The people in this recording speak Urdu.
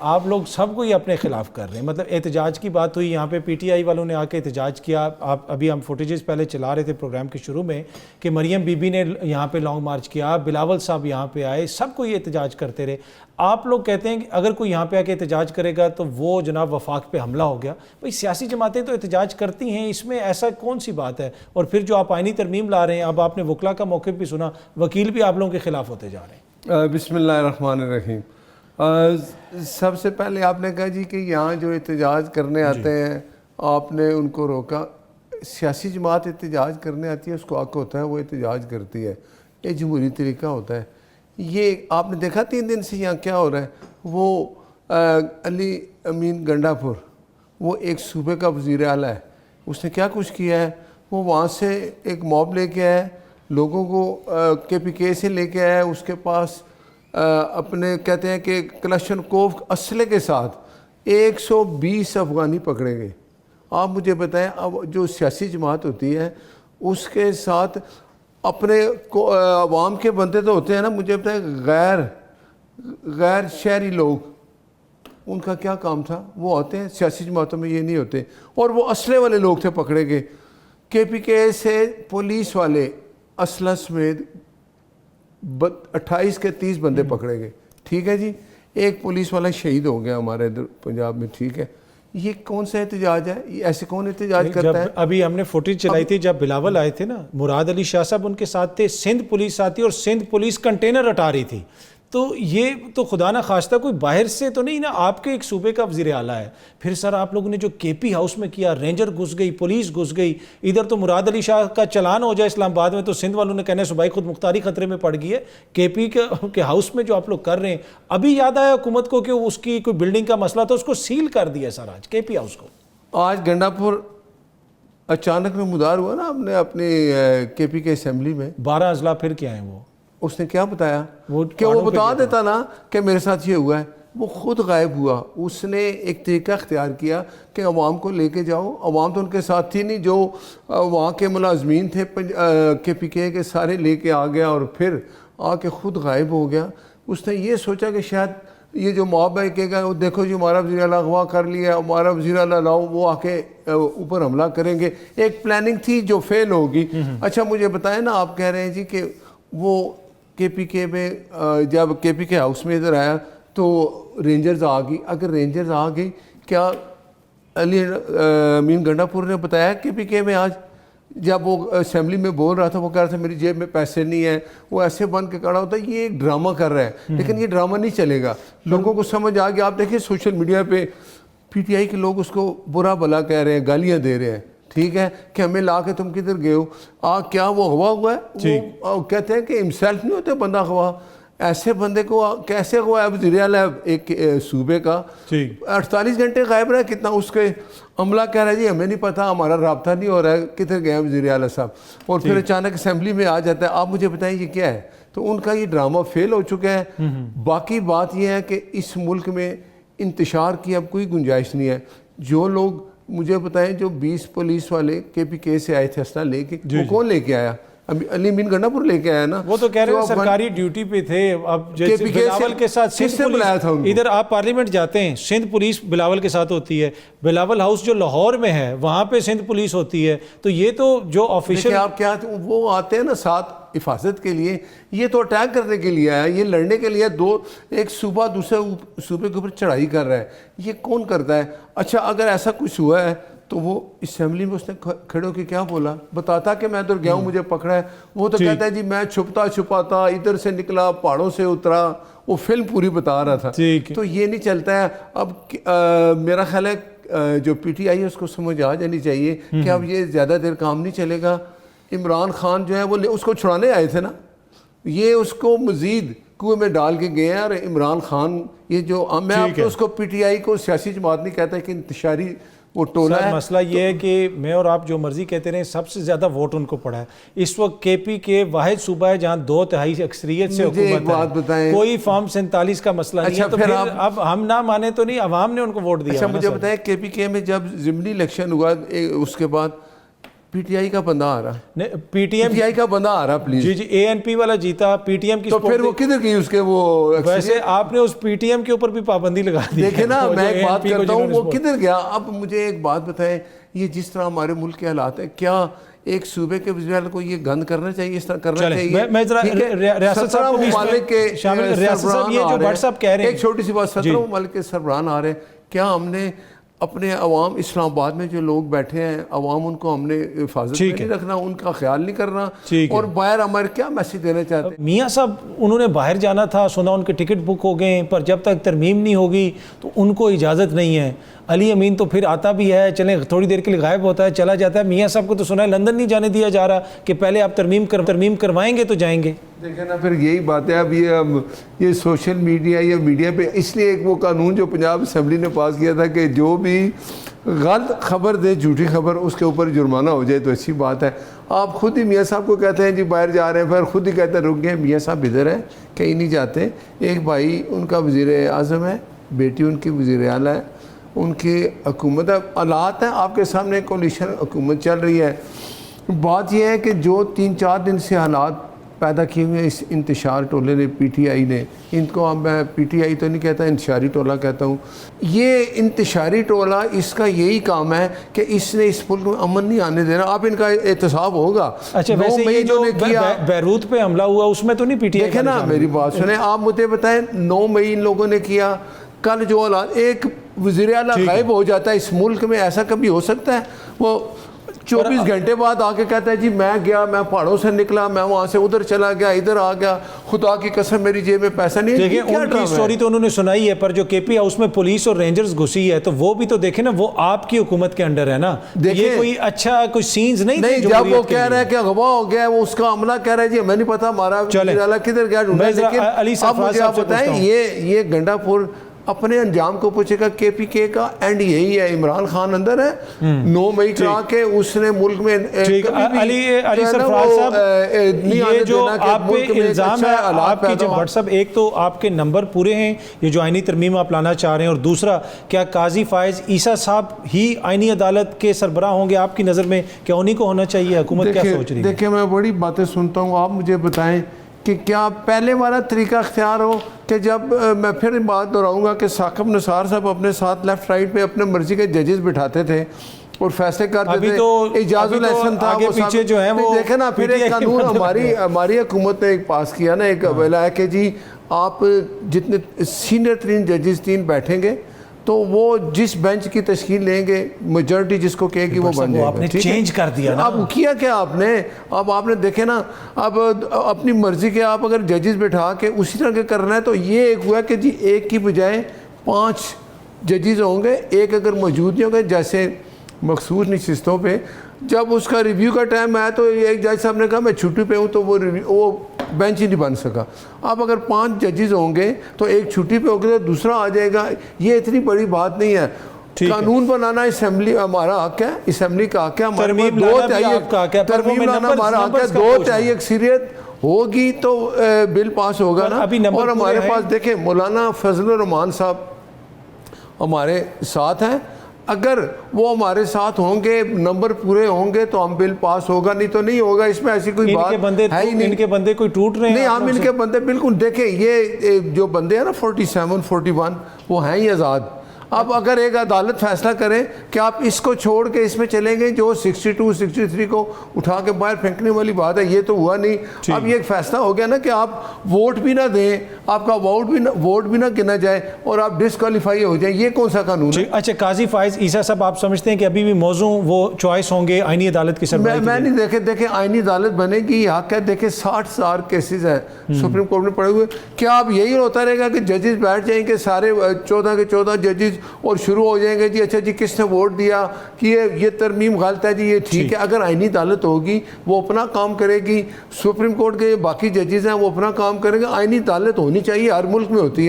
آپ لوگ سب کو ہی اپنے خلاف کر رہے ہیں. مطلب احتجاج کی بات ہوئی یہاں پہ پی ٹی آئی والوں نے آ کے احتجاج کیا. ابھی ہم فوٹیجز پہلے چلا رہے تھے پروگرام کے شروع میں کہ مریم بی بی نے یہاں پہ لانگ مارچ کیا, بلاول صاحب یہاں پہ آئے, سب کو یہ احتجاج کرتے رہے. آپ لوگ کہتے ہیں کہ اگر کوئی یہاں پہ آ کے احتجاج کرے گا تو وہ جناب وفاق پہ حملہ ہو گیا. بھئی سیاسی جماعتیں تو احتجاج کرتی ہیں, اس میں ایسا کون سی بات ہے؟ اور پھر جو آپ آئینی ترمیم لا رہے ہیں, اب آپ نے وکلا کا موقف بھی سنا, وکیل بھی آپ لوگوں کے خلاف ہوتے جا رہے ہیں. بسم اللہ الرحمن الرحیم. سب سے پہلے آپ نے کہا جی کہ یہاں جو احتجاج کرنے آتے ہیں آپ نے ان کو روکا. سیاسی جماعت احتجاج کرنے آتی ہے, اس کو حق ہوتا ہے وہ احتجاج کرتی ہے, یہ جمہوری طریقہ ہوتا ہے. یہ آپ نے دیکھا 3 دن سے یہاں کیا ہو رہا ہے. وہ علی امین گنڈا پور, وہ ایک صوبے کا وزیر اعلیٰ ہے, اس نے کیا کچھ کیا ہے. وہ وہاں سے ایک موب لے کے آیا, لوگوں کو کے پی کے سے لے کے آیا, اس کے پاس اپنے کہتے ہیں کہ کلشن کوف اسلحے کے ساتھ 120 افغانی پکڑے گئے. آپ مجھے بتائیں, اب جو سیاسی جماعت ہوتی ہے اس کے ساتھ اپنے عوام کے بندے تو ہوتے ہیں نا, مجھے بتائیں غیر شہری لوگ, ان کا کیا کام تھا؟ وہ آتے ہیں سیاسی جماعتوں میں, یہ نہیں ہوتے. اور وہ اسلحے والے لوگ تھے پکڑے گئے. کے پی کے سے پولیس والے اسلحہ سمیت 28 کے 30 بندے پکڑے گئے. ٹھیک ہے جی, ایک پولیس والا شہید ہو گیا ہمارے ادھر پنجاب میں. ٹھیک ہے, یہ کون سا احتجاج ہے؟ ایسے کون احتجاج کرتا ہے؟ ابھی ہم نے فوٹیج چلائی تھی جب بلاول آئے تھے نا, مراد علی شاہ صاحب ان کے ساتھ تھے, سندھ پولیس آتی اور سندھ پولیس کنٹینر ہٹا رہی تھی. تو یہ تو خدا نہ خواستہ کوئی باہر سے تو نہیں نا, آپ کے ایک صوبے کا وزیر اعلیٰ ہے. پھر سر آپ لوگوں نے جو کے پی ہاؤس میں کیا, رینجر گھس گئی, پولیس گھس گئی. ادھر تو مراد علی شاہ کا چلان ہو جائے اسلام آباد میں تو سندھ والوں نے کہنا ہے صوبائی خود مختاری خطرے میں پڑ گئی ہے. کے پی کے ہاؤس میں جو آپ لوگ کر رہے ہیں, ابھی یاد آیا حکومت کو کہ اس کی کوئی بلڈنگ کا مسئلہ تھا, اس کو سیل کر دیا سر آج کے پی ہاؤس کو. آج گنڈا پور اچانک نمودار ہوا نا ہم نے اپنی کے پی کے اسمبلی میں, 12 اضلاع پھر کیا ہیں. وہ اس نے کیا بتایا کہ وہ بتا دیتا نا کہ میرے ساتھ یہ ہوا ہے. وہ خود غائب ہوا. اس نے ایک طریقہ اختیار کیا کہ عوام کو لے کے جاؤ. عوام تو ان کے ساتھ تھی نہیں, جو وہاں کے ملازمین تھے کے پی کے سارے لے کے آ گیا, اور پھر آ کے خود غائب ہو گیا. اس نے یہ سوچا کہ شاید یہ جو موب ہے کہے گا دیکھو جی ہمارا وزیر اعلیٰ اغوا کر لیا, ہمارا وزیر اعلیٰ لاؤ, وہ آ کے اوپر حملہ کریں گے. ایک پلاننگ تھی جو فیل ہوگی. اچھا مجھے بتائیں نا, آپ کہہ رہے ہیں جی کہ وہ کے پی کے میں جب کے پی کے ہاؤس میں ادھر آیا تو رینجرز آ گئی. اگر رینجرز آ گئی, کیا علی امین گنڈا پور نے بتایا کے پی کے میں آج جب وہ اسمبلی میں بول رہا تھا, وہ کہہ رہا تھا میری جیب میں پیسے نہیں ہیں, وہ ایسے بن کے کھڑا ہوتا ہے. یہ ایک ڈرامہ کر رہا ہے, لیکن یہ ڈرامہ نہیں چلے گا. لوگوں کو سمجھ آ گیا. آپ دیکھیں سوشل میڈیا پہ پی ٹی آئی کے لوگ اس کو برا بھلا کہہ رہے ہیں, گالیاں دے رہے ہیں. ٹھیک ہے, کہ ہمیں لا کے تم کدھر گئے ہو. کیا وہ اغوا ہوا ہے؟ وہ کہتے ہیں کہ ہمسیلف نہیں ہوتے بندہ اغوا. ایسے بندے کو کیسے اغوا ہے وزیر اعلیٰ ایک صوبے کا, 48 گھنٹے غائب رہا. کتنا اس کے عملہ کہہ رہا ہے جی ہمیں نہیں پتہ, ہمارا رابطہ نہیں ہو رہا ہے, کدھر گئے ہیں وزیر اعلیٰ صاحب. اور پھر اچانک اسمبلی میں آ جاتا ہے. آپ مجھے بتائیں یہ کیا ہے؟ تو ان کا یہ ڈرامہ فیل ہو چکا ہے. باقی بات یہ ہے کہ اس ملک میں انتشار کی اب کوئی گنجائش نہیں ہے. جو لوگ مجھے بتائیں جو 20 پولیس والے کے پی کے سے آئے تھے اسلحہ لے کے, وہ کون لے کے آیا؟ علی امین گنڈا پور لے کے آیا نا. وہ تو کہہ رہے ہیں سرکاری ڈیوٹی پہ تھے. اب جیسے بلاول کے ساتھ سندھ پولیس, ادھر آپ پارلیمنٹ جاتے ہیں سندھ پولیس بلاول کے ساتھ ہوتی ہے. بلاول ہاؤس جو لاہور میں ہے وہاں پہ سندھ پولیس ہوتی ہے. تو یہ تو جو آفیشل آپ کیا وہ آتے ہیں نا ساتھ حفاظت کے لیے, یہ تو اٹیک کرنے کے لیے آیا, یہ لڑنے کے لیے. ایک صوبہ دوسرے صوبے کے اوپر چڑھائی کر رہا ہے. یہ کون کرتا ہے؟ اچھا اگر ایسا کچھ ہوا ہے تو وہ اسمبلی میں اس نے کھڑے ہو کے کیا بولا؟ بتاتا کہ میں ادھر گیا ہوں, مجھے پکڑا ہے. وہ تو کہتا ہے جی میں چھپتا چھپاتا ادھر سے نکلا, پہاڑوں سے اترا. وہ فلم پوری بتا رہا تھا. تو یہ نہیں چلتا ہے. اب میرا خیال ہے جو پی ٹی آئی ہے اس کو سمجھ آ جانی چاہیے کہ اب یہ زیادہ دیر کام نہیں چلے گا. عمران خان جو ہے وہ اس کو چھڑانے آئے تھے نا, یہ اس کو مزید کنویں میں ڈال کے گئے ہیں. اور عمران خان یہ جو میں آپ کو اس کو پی ٹی آئی کو سیاسی جماعت نہیں کہتا کہ انتشاری وہ ٹولہ ہے. مسئلہ یہ ہے کہ میں اور آپ جو مرضی کہتے رہے, سب سے زیادہ ووٹ ان کو پڑا ہے. اس وقت کے پی کے واحد صوبہ ہے جہاں 2/3 اکثریت سے حکومت ہے. کوئی فارم 47 کا مسئلہ نہیں ہے. تو پھر اب ہم نہ مانے تو نہیں, عوام نے ان کو ووٹ دیا. اچھا مجھے بتائیں کے پی کے میں جب ضمنی الیکشن ہوا اس کے بعد پی ٹی آئی کا بندہ آ رہا, پی ٹی ایم کا بندہ آ رہا please. G a N P والا جیتا, پی ٹی ایم کی تو پھر وہ کدھر گئی اس کے وہ. ویسے آپ نے اس پی ٹی ایم کے اوپر بھی پابندی لگا دی. دیکھیں نا, میں ایک بات کرتا ہوں, وہ کدھر گیا. اب مجھے ایک بات بتائیں, یہ جس طرح ہمارے ملک کے حالات ہیں, کیا ایک صوبے کے وزیر اعلیٰ کو یہ گند کرنا چاہیے, اس طرح کرنا چاہیے؟ میں ذرا ریاست صاحب کو بھی ممالک کے ریاست صاحب یہ جو بٹ صاحب کہہ رہے ہیں, ایک چھوٹی سی بات, 17 ممالک کے سربراہان آ رہے ہیں, کیا ہم نے اپنے عوام اسلام آباد میں جو لوگ بیٹھے ہیں عوام, ان کو ہم نے حفاظت میں نہیں رکھنا, ان کا خیال نہیں کرنا, اور باہر ہمارے کیا میسج دینا چاہتے ہیں؟ میاں صاحب انہوں نے باہر جانا تھا, سنا ان کے ٹکٹ بک ہو گئے, پر جب تک ترمیم نہیں ہوگی تو ان کو اجازت نہیں ہے. علی امین تو پھر آتا بھی ہے, چلیں تھوڑی دیر کے لیے غائب ہوتا ہے, چلا جاتا ہے. میاں صاحب کو تو سنا ہے لندن نہیں جانے دیا جا رہا کہ پہلے آپ ترمیم کروائیں گے تو جائیں گے. دیکھیں نا, پھر یہی بات ہے. اب یہ سوشل میڈیا یا میڈیا پہ اس لیے ایک وہ قانون جو پنجاب اسمبلی نے پاس کیا تھا کہ جو بھی غلط خبر دے, جھوٹی خبر, اس کے اوپر جرمانہ ہو جائے, تو اچھی بات ہے. آپ خود ہی میاں صاحب کو کہتے ہیں جی باہر جا رہے ہیں, پھر خود ہی کہتے ہیں رک گئے. میاں صاحب ادھر ہیں, کہیں نہیں جاتے. ایک بھائی ان کا وزیر اعظم ہے, بیٹی ان کی وزیر اعلیٰ ہے, ان کی حکومت ہے, حالات ہیں آپ کے سامنے, کولیشن حکومت چل رہی ہے. بات یہ ہے کہ جو 3-4 دن سے حالات پیدا کیے ہوئے اس انتشار ٹولے نے, پی ٹی آئی نے, ان کو اب میں پی ٹی آئی تو نہیں کہتا, انتشاری ٹولہ کہتا ہوں. یہ انتشاری ٹولہ, اس کا یہی کام ہے کہ اس نے اس ملک میں امن نہیں آنے دینا. آپ ان کا احتساب ہوگا. اچھا ویسے یہ جو بیروت پہ حملہ ہوا اس میں تو نہیں پی ٹی آئی؟ دیکھیں نا, میری بات سنیں, آپ مجھے بتائیں 9 مئی ان لوگوں نے کیا. کل جو حالات, ایک وزیر اعلیٰ غائب ہو جاتا ہے اس ملک میں, ایسا کبھی ہو سکتا ہے؟ وہ 24 گھنٹے بعد آ کے کہتا ہے جی میں گیا, میں پہاڑوں سے نکلا, میں وہاں سے ادھر چلا گیا, ادھر آ گیا, خدا کی قسم میری جیب میں پیسہ نہیں ہے. دیکھیں ان کی سٹوری تو انہوں نے سنائی ہے, پر جو کے پی ہاؤس میں پولیس اور رینجرز گھسی ہے تو وہ بھی تو دیکھیں نا, وہ آپ کی حکومت کے انڈر ہے نا. یہ کوئی اچھا کوئی سینز نہیں تھے. جب وہ کہہ رہا ہے کہ اغوا ہو گیا, وہ اس کا عملہ کہہ رہا ہے جی ہمیں نہیں پتا ہمارا وزیر اعلیٰ کدھر گیا ڈھونڈا. لیکن اب مجھے آپ بتائیں, یہ گنڈا پور اپنے انجام کو پوچھے گا. کے پی کے کا اینڈ یہی ہے, عمران خان اندر ہے 9 مئی کا کے اس نے ملک میں علی سرفراز صاحب, یہ جو آپ پہ الزام ہے آپ کی جو واٹس ایپ, ایک تو آپ کے نمبر پورے ہیں, یہ جو آئینی ترمیم آپ لانا چاہ رہے ہیں, اور دوسرا کیا قاضی فائز عیسیٰ صاحب ہی آئینی عدالت کے سربراہ ہوں گے آپ کی نظر میں, کیا انہی کو ہونا چاہیے؟ حکومت کیا سوچ رہی ہے؟ دیکھیں میں بڑی باتیں سنتا ہوں, آپ مجھے بتائیں کہ کیا پہلے والا طریقہ اختیار ہو کہ جب میں پھر بات دہراؤں گا کہ ثاقب نثار صاحب اپنے ساتھ لیفٹ رائٹ پہ اپنے مرضی کے ججز بٹھاتے تھے اور فیصلے کرتے تھے. اعجاز الاحسن تھا وہ پیچھے جو ہے وہ, دیکھیں نا پھر ایک قانون ہماری حکومت نے ایک پاس کیا نا, ایک ویلا ہے کہ جی آپ جتنے سینئر ترین ججز 3 بیٹھیں گے تو وہ جس بینچ کی تشکیل لیں گے میجورٹی جس کو کہے گی وہ بن جائے گا. آپ نے چینج کر دیا نا. اب کیا کیا آپ نے, اب آپ نے دیکھے نا, اب اپنی مرضی کے آپ اگر ججز بٹھا کے اسی طرح کے کرنا ہے تو یہ ایک ہوا کہ جی ایک کی بجائے 5 ججز ہوں گے, ایک اگر موجود نہیں ہوں گے جیسے مخصوص نشستوں پہ. جب اس کا ریویو کا ٹائم آیا تو ایک جج صاحب نے کہا میں چھٹی پہ ہوں, تو وہ بینچ ہی نہیں بن سکا. اب اگر 5 ججز ہوں گے تو ایک چھٹی پہ ہوگا تو دوسرا آ جائے گا. یہ اتنی بڑی بات نہیں ہے. قانون بنانا اسمبلی ہمارا حق ہے, اسمبلی کا حق ہے. ترمیم لانا ہمارا حق ہے. 2/3 اکثریت ہوگی تو بل پاس ہوگا نا. اور ہمارے پاس دیکھیں مولانا فضل الرحمان صاحب ہمارے ساتھ ہیں, اگر وہ ہمارے ساتھ ہوں گے, نمبر پورے ہوں گے تو ہم بل پاس ہوگا, نہیں تو نہیں ہوگا. اس میں ایسی کوئی بات ہے ہی نہیں. ان کے بندے کوئی ٹوٹ رہے ہیں نہیں, ہم ان کے بندے بالکل, دیکھیں یہ جو بندے ہیں نا 47 41 وہ ہیں ہی آزاد. اب اگر ایک عدالت فیصلہ کرے کہ آپ اس کو چھوڑ کے اس میں چلیں گے, جو 62 63 کو اٹھا کے باہر پھینکنے والی بات ہے, یہ تو ہوا نہیں. اب یہ ایک فیصلہ ہو گیا نا کہ آپ ووٹ بھی نہ دیں, آپ کا ووٹ بھی نہ گنا جائے اور آپ ڈسکوالیفائی ہو جائیں. یہ کون سا قانون ہے؟ اچھا قاضی فائز عیسیٰ صاحب, آپ سمجھتے ہیں کہ ابھی بھی موضوع وہ چوائس ہوں گے آئینی عدالت کی سربراہی؟ میں نہیں, دیکھیں آئینی عدالت بنے گی, حق ہے. دیکھیں 60,000 کیسز ہیں سپریم کورٹ میں پڑے ہوئے. کیا اب یہی ہوتا رہے گا کہ ججز بیٹھ جائیں گے سارے 14 کے 14 ججز اور شروع ہو جائیں گے جی اچھا جی کس نے ووٹ دیا کہ یہ ترمیم غلط ہے جی, یہ ٹھیک ہے. اگر آئینی عدالت ہوگی وہ اپنا کام کرے گی, سپریم کورٹ کے باقی ججز ہیں وہ اپنا کام کریں گے. آئینی عدالت ہونی چاہیے, ہر ملک میں ہوتی ہے.